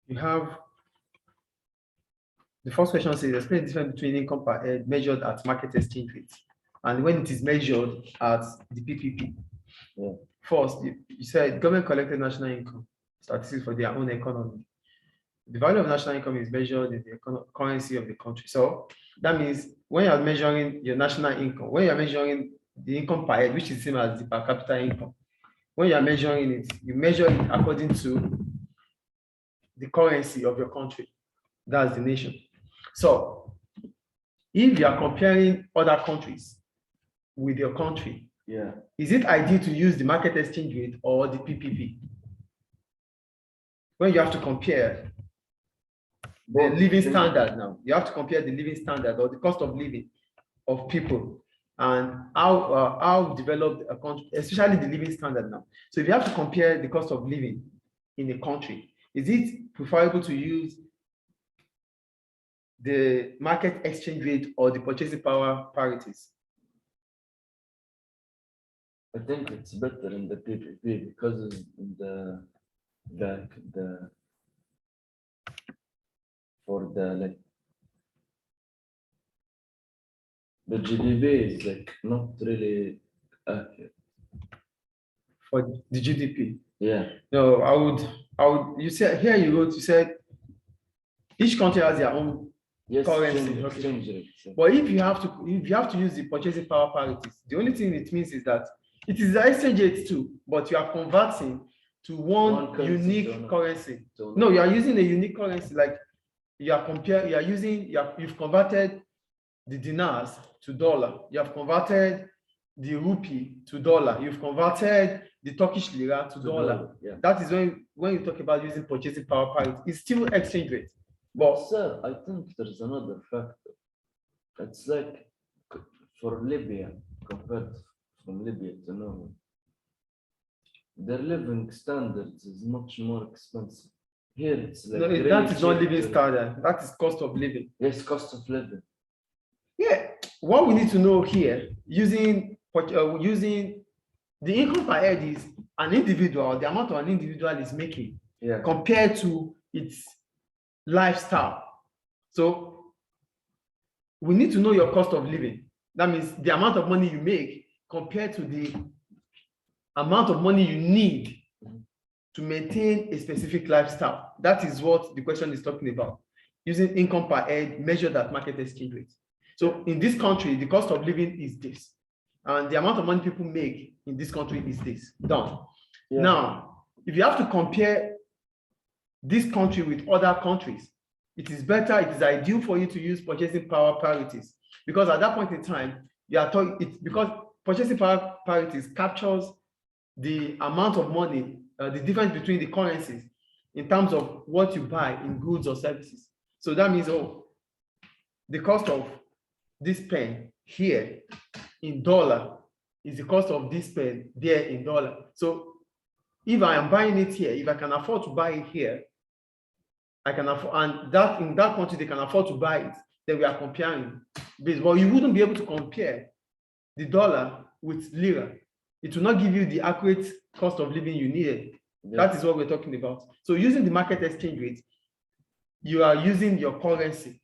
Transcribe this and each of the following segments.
You have the first question says explain the difference between income per head measured at market exchange rate and when it is measured at the PPP. Yeah. First, you said government collected national income statistics for their own economy. The value of national income is measured in the currency of the country. So that means when you're measuring your national income, when you're measuring the income per head, which is the same as the per capita income, when you're measuring it, you measure it according to the currency of your country. That's the nation. So if you are comparing other countries with your country, yeah, is it ideal to use the market exchange rate or the PPP? When you have to compare the living standard now, you have to compare the living standard or the cost of living of people and how developed a country, especially the living standard now. So if you have to compare the cost of living in a country, is it preferable to use the market exchange rate or the purchasing power parities? I think it's better in the PPP because in the for the like the GDP is like not really accurate. For the GDP? Yeah. No, I would, you said, here you wrote, you said each country has their own currency. Exchange rate. But if you have to use the purchasing power parities, the only thing it means is that it is the exchange rate too, but you are converting to one unique currency. No, you are using a unique currency, like you've converted the dinars to dollar, you have converted the rupee to dollar, you've converted the Turkish lira to dollar. Yeah. That is when you talk about using purchasing power parity, it's still exchange rate. But sir, I think there's another factor. It's like for Libya, compared from Libya to Norway, their living standards is much more expensive. Here it's like no, that is not living standard. That is cost of living. Yes, cost of living. Yeah. What we need to know here, using the income per head is an individual, the amount of an individual is making, yeah, compared to its lifestyle. So we need to know your cost of living. That means the amount of money you make compared to the amount of money you need to maintain a specific lifestyle. That is what the question is talking about. Using income per head measured at market exchange rate. So in this country, the cost of living is this. And the amount of money people make in this country is this. Done. Yeah. Now, if you have to compare this country with other countries, it is better, it is ideal for you to use purchasing power parities. Because at that point in time, you are talking, because purchasing power parities captures the amount of money, the difference between the currencies in terms of what you buy in goods or services. So that means, the cost of this pen here in dollar is the cost of this pen there in dollar. So if I am buying it here, if I can afford to buy it here, I can afford, and that in that country they can afford to buy it, then we are comparing. But you wouldn't be able to compare the dollar with lira. It will not give you the accurate cost of living you needed. Yeah. That is what we're talking about. So using the market exchange rate, you are using your currency.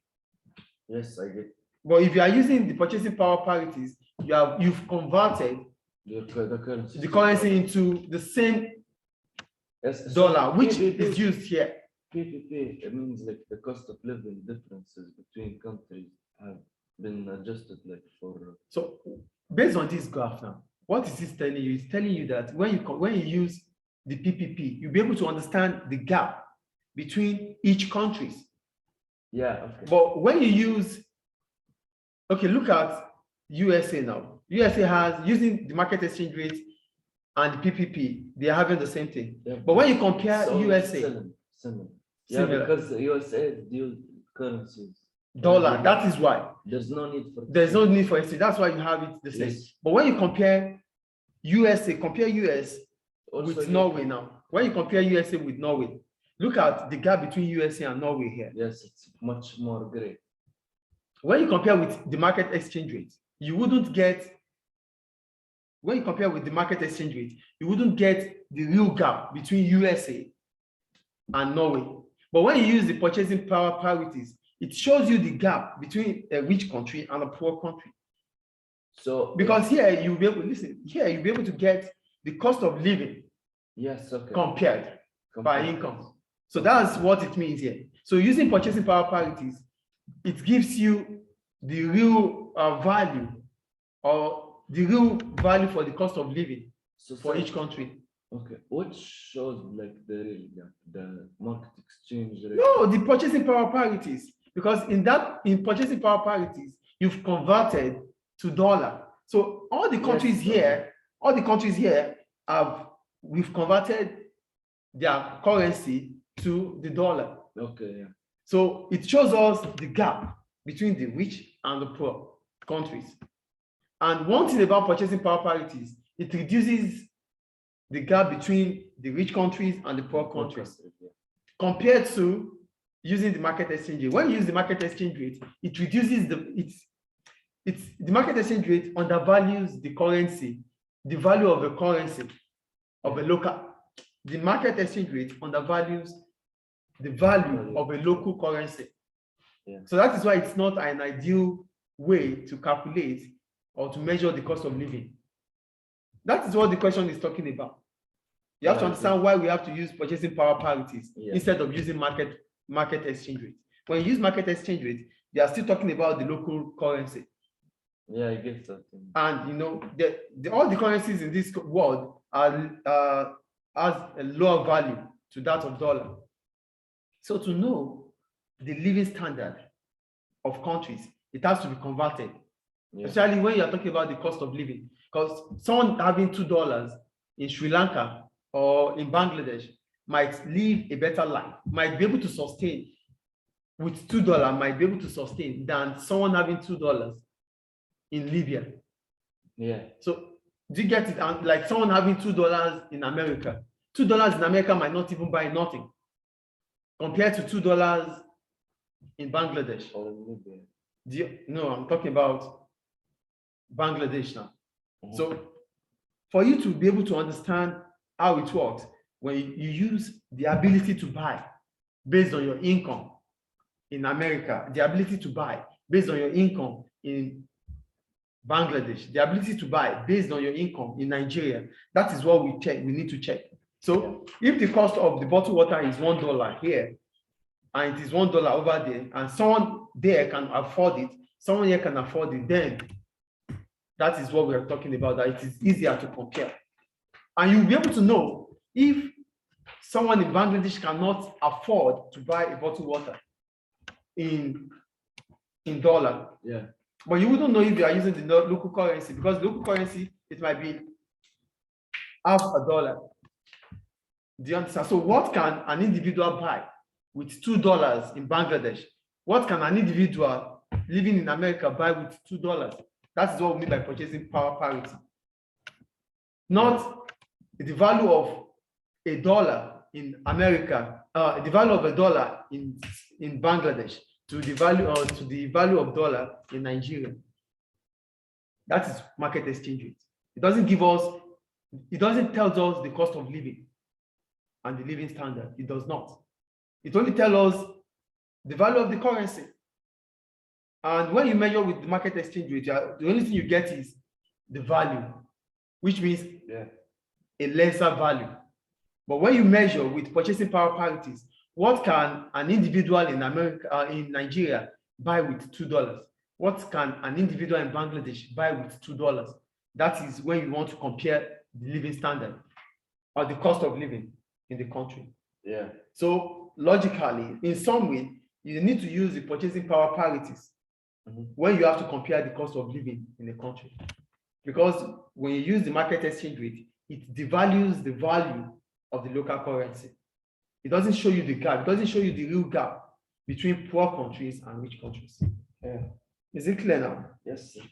Yes, I get. But if you are using the purchasing power parities, you've converted the currency into the same dollar, which is used here. PPP, it means like the cost of living differences between countries have been adjusted like for. So based on this graph now, what is this telling you? It's telling you that when you use the PPP, you'll be able to understand the gap between each countries. Yeah. Okay. But when you use, look at USA now. USA has, using the market exchange rate and the PPP, they are having the same thing. Yeah. But when you compare USA, similar. Yeah, because the USA dual currencies. Dollar. That is why there's no need for. There's no need for exchange. That's why you have it the same. Yes. But when you compare USA, compare US also with Norway now. When you compare USA with Norway, look at the gap between USA and Norway here. Yes, it's much more great. When you compare with the market exchange rate, you wouldn't get. When you compare with the market exchange rate, you wouldn't get the real gap between USA and Norway. But when you use the purchasing power parities, it shows you the gap between a rich country and a poor country. So Because here you'll be able, listen, here you'll be able to get the cost of living yes, okay. compared by Compared. income. So that's what it means here. So using purchasing power parities, it gives you the real value, or the real value for the cost of living So for each country. okay, what shows like the real gap, the market exchange rate? No, the purchasing power parities, because in purchasing power parities, you've converted to dollar. So all the countries here, we've converted their currency to the dollar. Okay, yeah. So it shows us the gap between the rich and the poor countries. And one thing about purchasing power parities, it reduces the gap between the rich countries and the poor countries, compared to using the market exchange rate. When you use the market exchange rate, it reduces the market exchange rate undervalues the currency, the value of the currency of a local. The market exchange rate undervalues the value of a local currency. Yeah. So that is why it's not an ideal way to calculate or to measure the cost of living. That is what the question is talking about. You have to understand why we have to use purchasing power parities instead of using market exchange rate. When you use market exchange rate, they are still talking about the local currency. Yeah, I get that. And you know, all the currencies in this world are has a lower value to that of dollar. So to know the living standard of countries, it has to be converted. Especially when you're talking about the cost of living, because someone having $2 in Sri Lanka or in Bangladesh might live a better life, might be able to sustain with $2, might be able to sustain than someone having $2 in Libya. Yeah. So do you get it? And like someone having $2 in America, $2 in America might not even buy nothing compared to $2 in Bangladesh. Or in Libya. No, I'm talking about Bangladesh now. So for you to be able to understand how it works, when you use the ability to buy based on your income in America, the ability to buy based on your income in Bangladesh, the ability to buy based on your income in Nigeria, that is what we check. We need to check. So if the cost of the bottled water is $1 here, and it is $1 over there, and someone there can afford it, someone here can afford it, then that is what we are talking about, that it is easier to compare. And you'll be able to know if someone in Bangladesh cannot afford to buy a bottled water in dollar. Yeah. But you wouldn't know if you are using the local currency, because local currency, it might be half a dollar. Do you understand? So what can an individual buy with $2 in Bangladesh? What can an individual living in America buy with $2? That is what we mean by purchasing power parity. Not the value of $1 in America, the value of $1 in Bangladesh to the value of dollar in Nigeria. That is market exchange rate. It doesn't tell us the cost of living and the living standard. It does not. It only tells us the value of the currency. And when you measure with the market exchange rate, the only thing you get is the value, which means a lesser value. But when you measure with purchasing power parities, what can an individual in America, in Nigeria, buy with $2? What can an individual in Bangladesh buy with $2? That is when you want to compare the living standard or the cost of living in the country. Yeah. So logically, in some way, you need to use the purchasing power parities when you have to compare the cost of living in a country. Because when you use the market exchange rate, it devalues the value of the local currency. It doesn't show you the gap. It doesn't show you the real gap between poor countries and rich countries. Yeah. Is it clear now? Yes, sir.